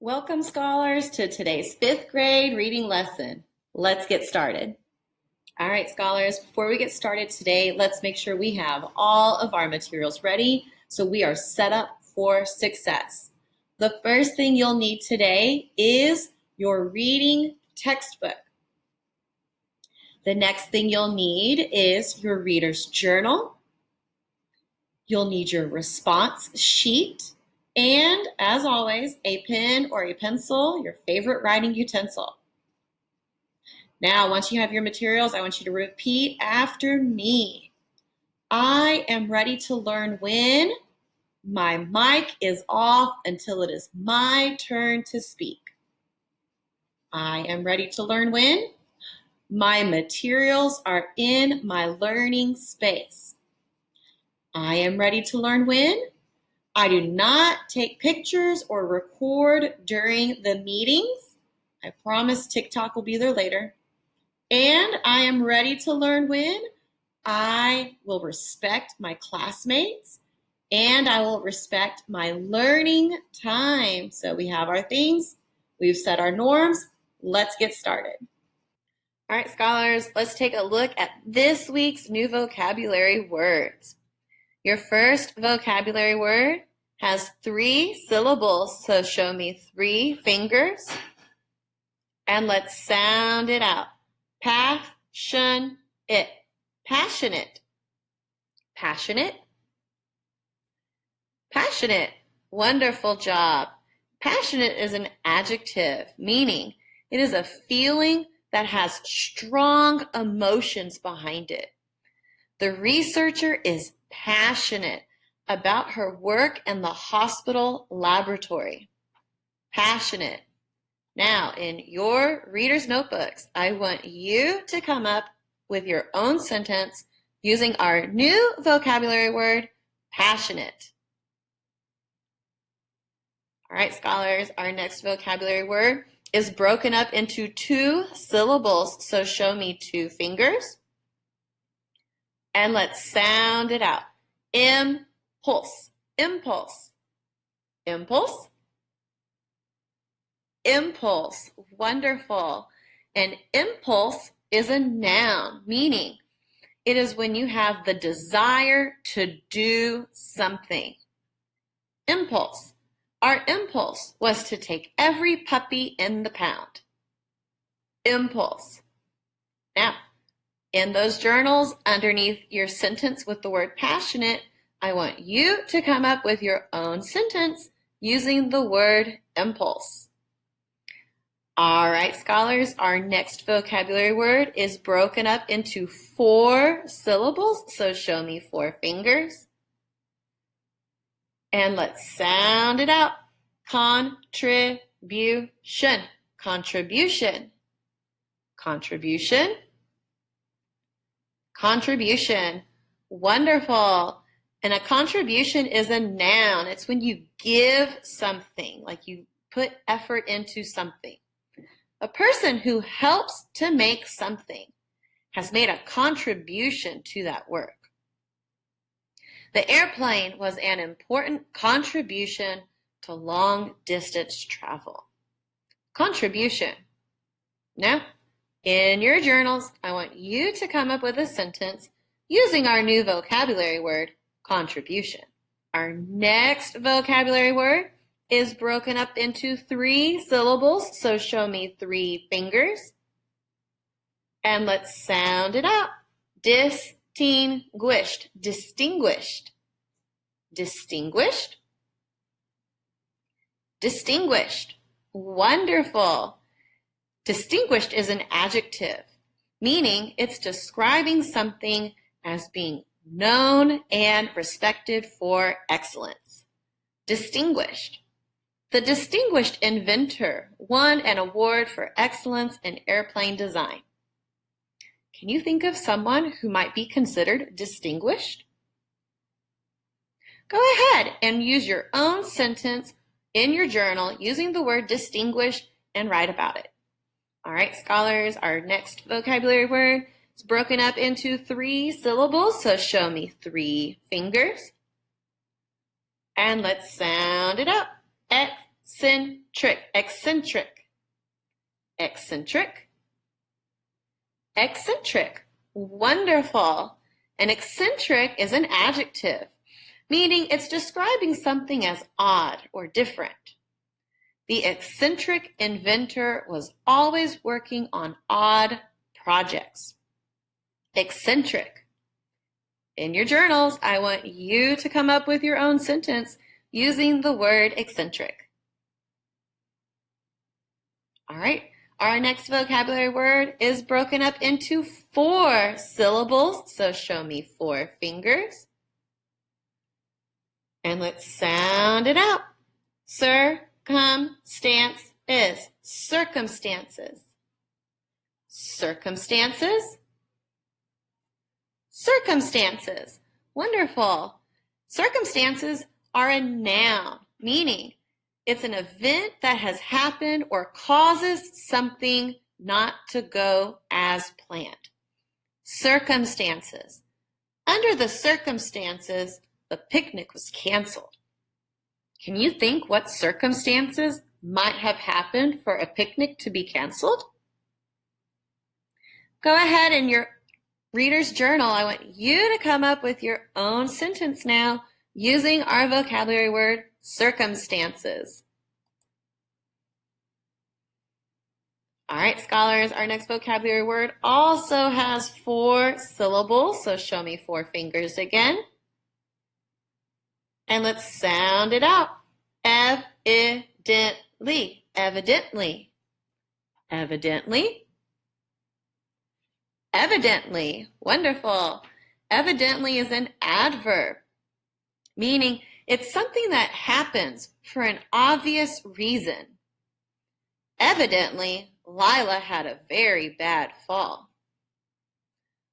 Welcome, scholars, to today's 5th grade reading lesson. Let's get started. All right, scholars, before we get started today, let's make sure we have all of our materials ready so we are set up for success. The first thing you'll need today is your reading textbook. The next thing you'll need is your reader's journal. You'll need your response sheet. And as always, a pen or a pencil, your favorite writing utensil. Now, once you have your materials, I want you to repeat after me. I am ready to learn when my mic is off until it is my turn to speak. I am ready to learn when my materials are in my learning space. I am ready to learn when I do not take pictures or record during the meetings. I promise TikTok will be there later. And I am ready to learn when I will respect my classmates and I will respect my learning time. So we have our things, we've set our norms. Let's get started. All right, scholars, let's take a look at this week's new vocabulary words. Your first vocabulary word has 3 syllables, so show me 3 fingers. And let's sound it out. Passionate. Passionate. Passionate. Passionate. Wonderful job. Passionate is an adjective, meaning it is a feeling that has strong emotions behind it. The researcher is passionate about her work in the hospital laboratory. Passionate. Now, in your reader's notebooks, I want you to come up with your own sentence using our new vocabulary word, passionate. All right, scholars, our next vocabulary word is broken up into 2 syllables, so show me 2 fingers. And let's sound it out. Impulse. Impulse. Impulse. Impulse. Wonderful. An impulse is a noun, meaning it is when you have the desire to do something. Impulse. Our impulse was to take every puppy in the pound. Impulse. Now, in those journals, underneath your sentence with the word passionate, I want you to come up with your own sentence using the word impulse. All right, scholars, our next vocabulary word is broken up into 4 syllables, so show me 4 fingers. And let's sound it out. Contribution. Contribution. Contribution. Contribution. Wonderful. And a contribution is a noun. It's when you give something, like you put effort into something. A person who helps to make something has made a contribution to that work. The airplane was an important contribution to long-distance travel. Contribution. Now, in your journals, I want you to come up with a sentence using our new vocabulary word, contribution. Our next vocabulary word is broken up into 3 syllables, so show me 3 fingers. And let's sound it out. Distinguished. Distinguished. Distinguished. Distinguished. Wonderful. Distinguished is an adjective, meaning it's describing something as being known and respected for excellence. Distinguished. The distinguished inventor won an award for excellence in airplane design. Can you think of someone who might be considered distinguished? Go ahead and use your own sentence in your journal using the word distinguished and write about it. All right, scholars, our next vocabulary word is broken up into 3 syllables, so show me 3 fingers. And let's sound it out. eccentric, eccentric, eccentric, eccentric. Wonderful. An eccentric is an adjective, meaning it's describing something as odd or different. The eccentric inventor was always working on odd projects. Eccentric. In your journals, I want you to come up with your own sentence using the word eccentric. All right, our next vocabulary word is broken up into 4 syllables, so show me 4 fingers. And let's sound it out. Circumstances, circumstances, circumstances, circumstances. Wonderful. Circumstances are a noun, meaning it's an event that has happened or causes something not to go as planned. Circumstances. Under the circumstances, the picnic was canceled. Can you think what circumstances might have happened for a picnic to be canceled? Go ahead in your reader's journal. I want you to come up with your own sentence now using our vocabulary word circumstances. All right, scholars, our next vocabulary word also has 4 syllables, so show me 4 fingers again. And let's sound it out. Evidently, evidently, evidently, evidently. Wonderful. Evidently is an adverb, meaning it's something that happens for an obvious reason. Evidently, Lila had a very bad fall.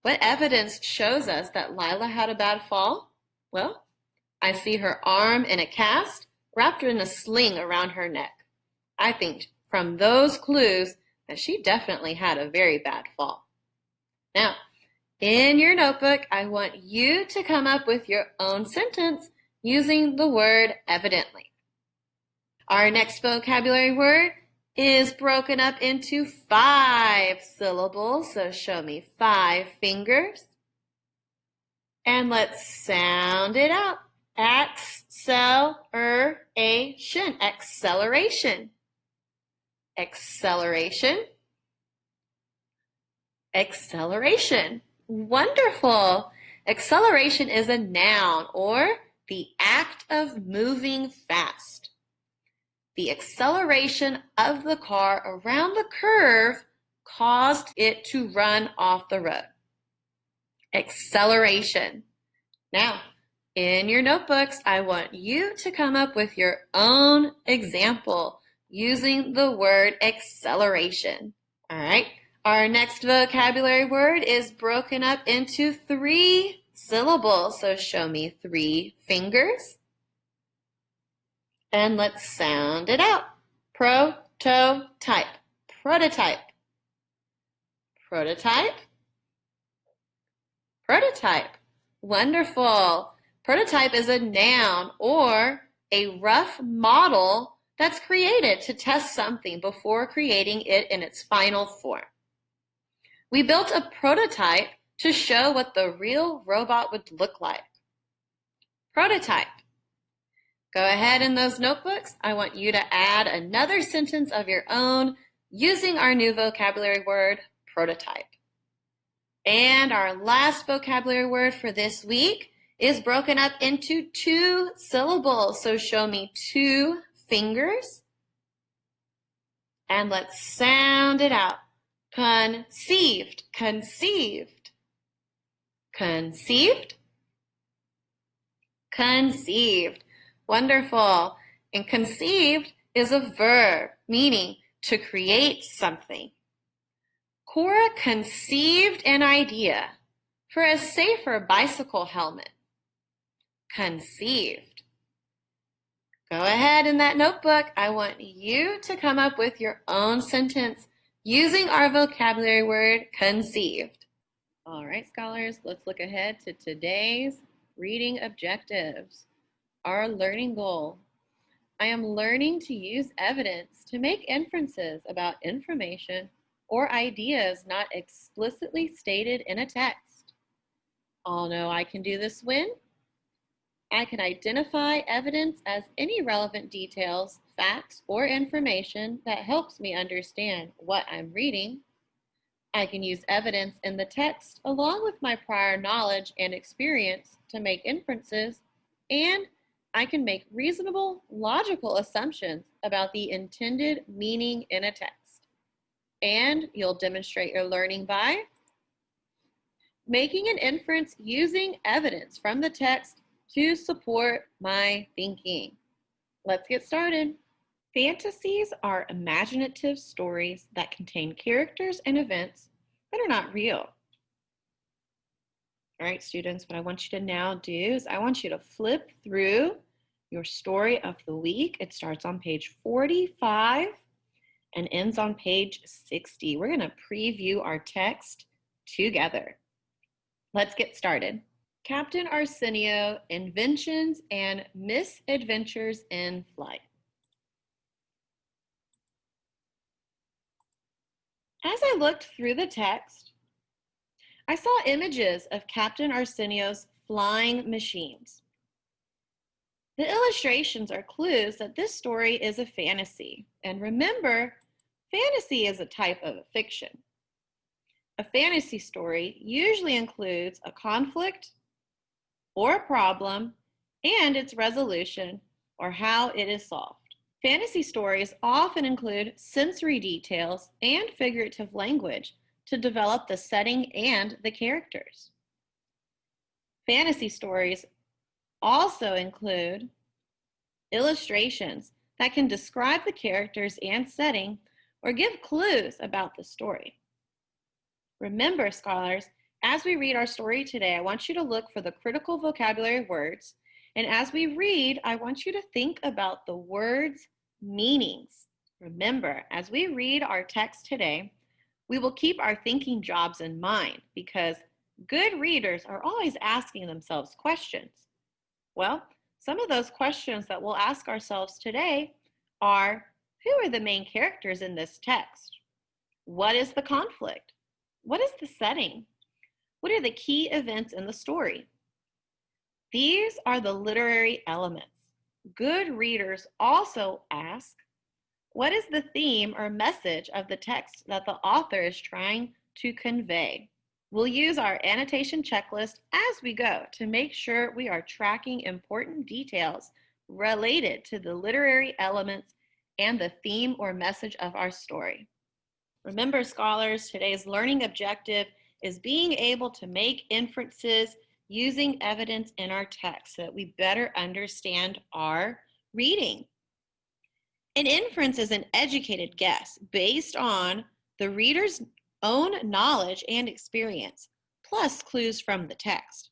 What evidence shows us that Lila had a bad fall? Well, I see her arm in a cast, wrapped in a sling around her neck. I think from those clues that she definitely had a very bad fall. Now, in your notebook, I want you to come up with your own sentence using the word evidently. Our next vocabulary word is broken up into 5 syllables, so show me 5 fingers. And let's sound it out. Acceleration, acceleration, acceleration, acceleration. Wonderful. Acceleration is a noun or the act of moving fast. The acceleration of the car around the curve caused it to run off the road. Acceleration. Now, in your notebooks, I want you to come up with your own example using the word acceleration. All right, our next vocabulary word is broken up into 3 syllables, so show me 3 fingers. And let's sound it out. Prototype, prototype, prototype, prototype. Wonderful. Prototype is a noun or a rough model that's created to test something before creating it in its final form. We built a prototype to show what the real robot would look like. Prototype. Go ahead in those notebooks. I want you to add another sentence of your own using our new vocabulary word, prototype. And our last vocabulary word for this week is broken up into 2 syllables. So show me 2 fingers. And let's sound it out. Conceived, conceived, conceived, conceived. Wonderful. And conceived is a verb, meaning to create something. Cora conceived an idea for a safer bicycle helmet. Conceived. Go ahead in that notebook. I want you to come up with your own sentence using our vocabulary word conceived. All right, scholars, let's look ahead to today's reading objectives. Our learning goal. I am learning to use evidence to make inferences about information or ideas not explicitly stated in a text. I'll know I can do this when I can identify evidence as any relevant details, facts, or information that helps me understand what I'm reading. I can use evidence in the text along with my prior knowledge and experience to make inferences, and I can make reasonable, logical assumptions about the intended meaning in a text. And you'll demonstrate your learning by making an inference using evidence from the text to support my thinking. Let's get started. Fantasies are imaginative stories that contain characters and events that are not real. All right, students, what I want you to now do is I want you to flip through your story of the week. It starts on page 45 and ends on page 60. We're going to preview our text together. Let's get started. Captain Arsenio, Inventions and Misadventures in Flight. As I looked through the text, I saw images of Captain Arsenio's flying machines. The illustrations are clues that this story is a fantasy. And remember, fantasy is a type of fiction. A fantasy story usually includes a conflict or a problem and its resolution or how it is solved. Fantasy stories often include sensory details and figurative language to develop the setting and the characters. Fantasy stories also include illustrations that can describe the characters and setting or give clues about the story. Remember, scholars, as we read our story today, I want you to look for the critical vocabulary words, and as we read, I want you to think about the words' meanings. Remember, as we read our text today, we will keep our thinking jobs in mind because good readers are always asking themselves questions. Well, some of those questions that we'll ask ourselves today are, who are the main characters in this text? What is the conflict? What is the setting? What are the key events in the story? These are the literary elements. Good readers also ask, what is the theme or message of the text that the author is trying to convey? We'll use our annotation checklist as we go to make sure we are tracking important details related to the literary elements and the theme or message of our story. Remember, scholars, today's learning objective is being able to make inferences using evidence in our text so that we better understand our reading. An inference is an educated guess based on the reader's own knowledge and experience, plus clues from the text.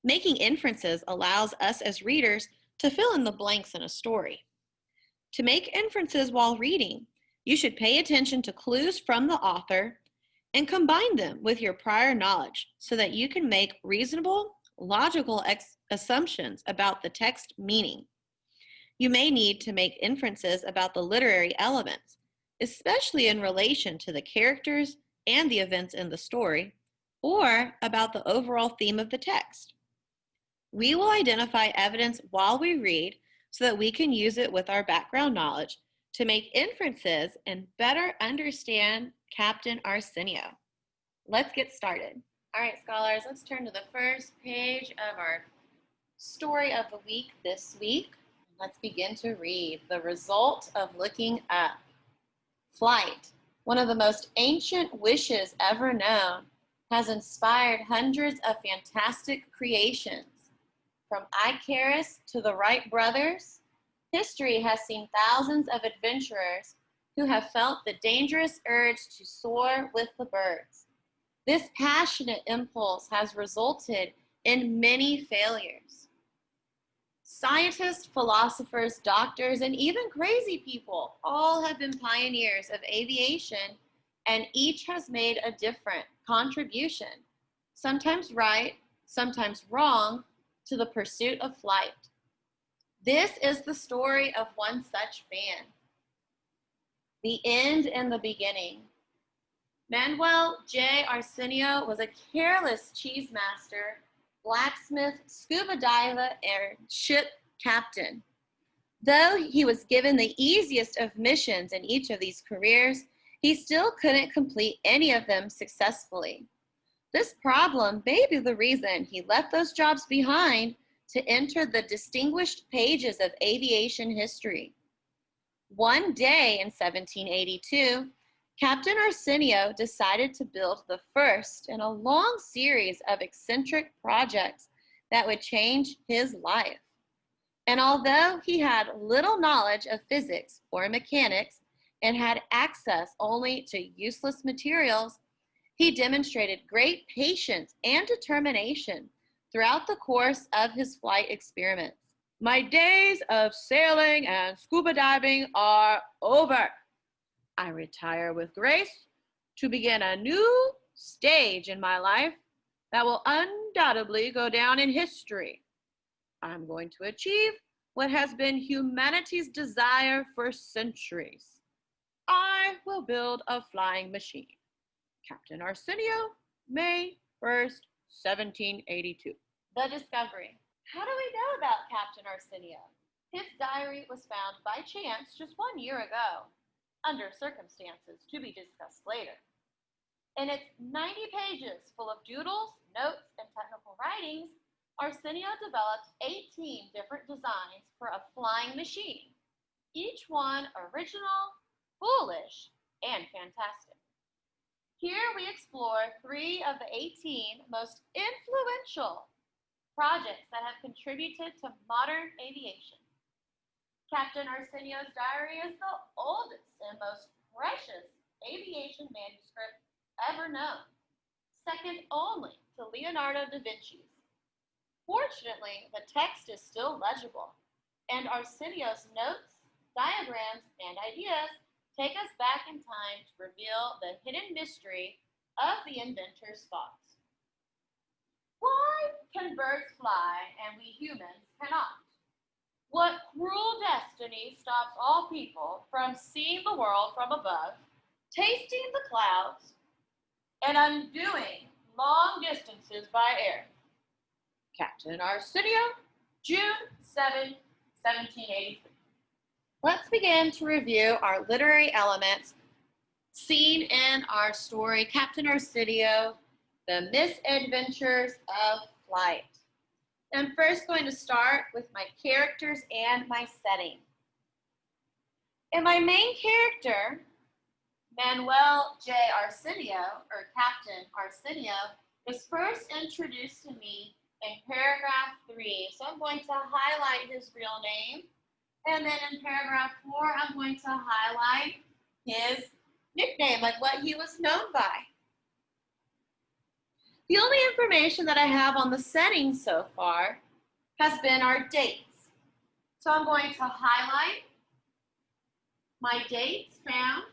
Making inferences allows us as readers to fill in the blanks in a story. To make inferences while reading, you should pay attention to clues from the author and combine them with your prior knowledge so that you can make reasonable, logical assumptions about the text meaning. You may need to make inferences about the literary elements, especially in relation to the characters and the events in the story, or about the overall theme of the text. We will identify evidence while we read so that we can use it with our background knowledge to make inferences and better understand Captain Arsenio. Let's get started. All right, scholars, let's turn to the first page of our story of the week this week. Let's begin to read the result of looking up. Flight, one of the most ancient wishes ever known, has inspired hundreds of fantastic creations. From Icarus to the Wright brothers, history has seen thousands of adventurers who have felt the dangerous urge to soar with the birds. This passionate impulse has resulted in many failures. Scientists, philosophers, doctors, and even crazy people all have been pioneers of aviation, and each has made a different contribution, sometimes right, sometimes wrong, to the pursuit of flight. This is the story of one such man. The end and the beginning. Manuel J. Arsenio was a careless cheese master, blacksmith, scuba diver, and ship captain. Though he was given the easiest of missions in each of these careers, he still couldn't complete any of them successfully. This problem may be the reason he left those jobs behind to enter the distinguished pages of aviation history. One day in 1782, Captain Arsenio decided to build the first in a long series of eccentric projects that would change his life. And although he had little knowledge of physics or mechanics and had access only to useless materials, he demonstrated great patience and determination throughout the course of his flight experiments. My days of sailing and scuba diving are over. I retire with grace to begin a new stage in my life that will undoubtedly go down in history. I'm going to achieve what has been humanity's desire for centuries. I will build a flying machine. Captain Arsenio, May 1st, 1782. The discovery. How do we know about Captain Arsenio? His diary was found by chance just 1 year ago, under circumstances to be discussed later. In its 90 pages full of doodles, notes, and technical writings, Arsenio developed 18 different designs for a flying machine, each one original, foolish, and fantastic. Here we explore 3 of the 18 most influential projects that have contributed to modern aviation. Captain Arsenio's diary is the oldest and most precious aviation manuscript ever known, second only to Leonardo da Vinci's. Fortunately, the text is still legible, and Arsenio's notes, diagrams, and ideas take us back in time to reveal the hidden mystery of the inventor's thoughts. Why can birds fly and we humans cannot? What cruel destiny stops all people from seeing the world from above, tasting the clouds, and undoing long distances by air? Captain Arsenio, June 7, 1783. Let's begin to review our literary elements seen in our story, Captain Arsenio, The Misadventures of Flight. I'm first going to start with my characters and my setting. And my main character, Manuel J. Arsenio, or Captain Arsenio, was first introduced to me in paragraph 3. So I'm going to highlight his real name. And then in paragraph 4, I'm going to highlight his nickname, like what he was known by. The only information that I have on the setting so far has been our dates. So I'm going to highlight my dates found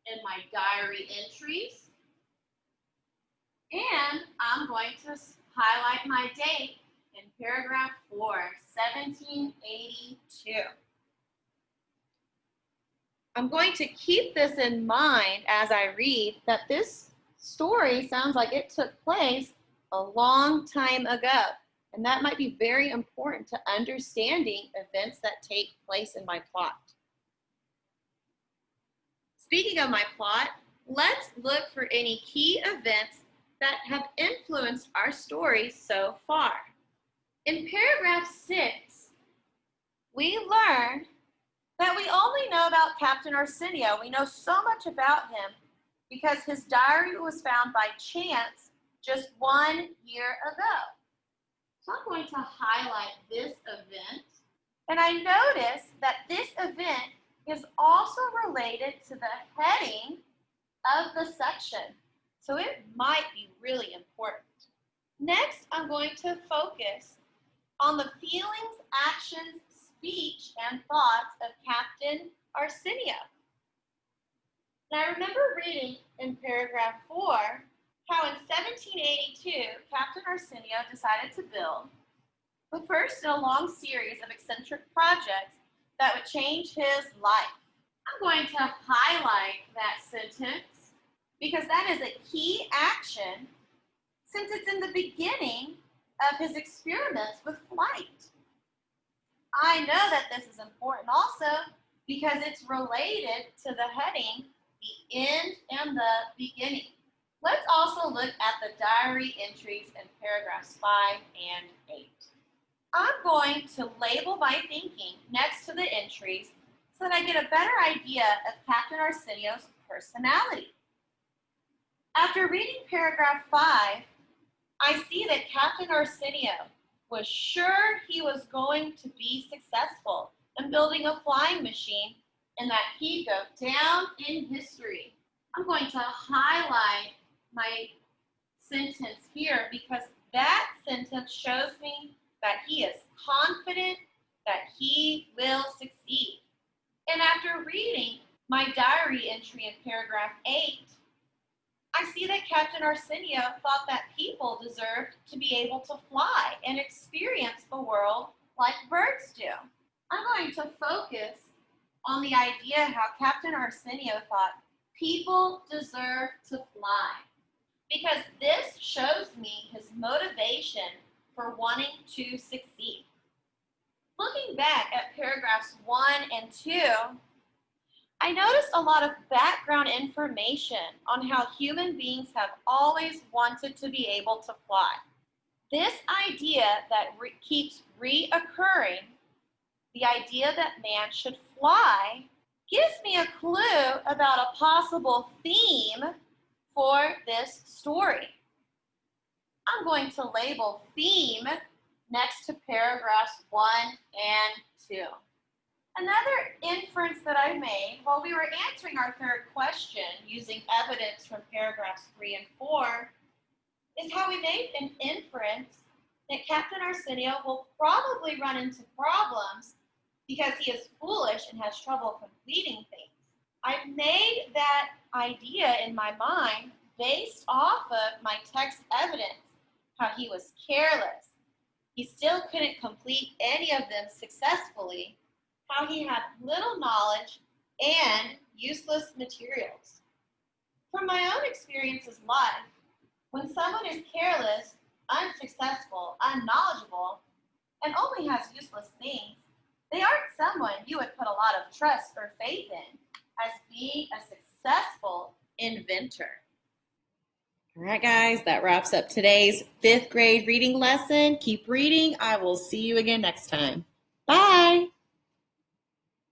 in my diary entries. And I'm going to highlight my date in paragraph 4, 1782. I'm going to keep this in mind as I read that this story sounds like it took place a long time ago, and that might be very important to understanding events that take place in my plot. Speaking of my plot, let's look for any key events that have influenced our story so far. In paragraph 6, we learn that we only know about Captain Arsenio. We know so much about him because his diary was found by chance just 1 year ago. So I'm going to highlight this event. And I notice that this event is also related to the heading of the section. So it might be really important. Next, I'm going to focus on the feelings, actions, speech, and thoughts of Captain Arsenio. Now, I remember reading in paragraph 4 how in 1782, Captain Arsenio decided to build the first in a long series of eccentric projects that would change his life. I'm going to highlight that sentence because that is a key action since it's in the beginning of his experiments with flight. I know that this is important also because it's related to the heading, the end and the beginning. Let's also look at the diary entries in paragraphs 5 and 8. I'm going to label my thinking next to the entries so that I get a better idea of Captain Arsenio's personality. After reading paragraph 5, I see that Captain Arsenio was sure he was going to be successful in building a flying machine and that he'd go down in history. I'm going to highlight my sentence here because that sentence shows me that he is confident that he will succeed. And after reading my diary entry in paragraph 8, I see that Captain Arsenio thought that people deserved to be able to fly and experience the world like birds do. I'm going to focus on the idea how Captain Arsenio thought people deserve to fly because this shows me his motivation for wanting to succeed. Looking back at paragraphs 1 and 2, I noticed a lot of background information on how human beings have always wanted to be able to fly. This idea that keeps reoccurring, the idea that man should fly, gives me a clue about a possible theme for this story. I'm going to label theme next to paragraphs 1 and 2. Another inference that I made while we were answering our third question using evidence from paragraphs 3 and 4 is how we made an inference that Captain Arsenio will probably run into problems because he is foolish and has trouble completing things. I made that idea in my mind based off of my text evidence, how he was careless. He still couldn't complete any of them successfully, how he had little knowledge and useless materials. From my own experiences in life, when someone is careless, unsuccessful, unknowledgeable, and only has useless things, they aren't someone you would put a lot of trust or faith in as being a successful inventor. All right, guys, that wraps up today's 5th grade reading lesson. Keep reading. I will see you again next time. Bye.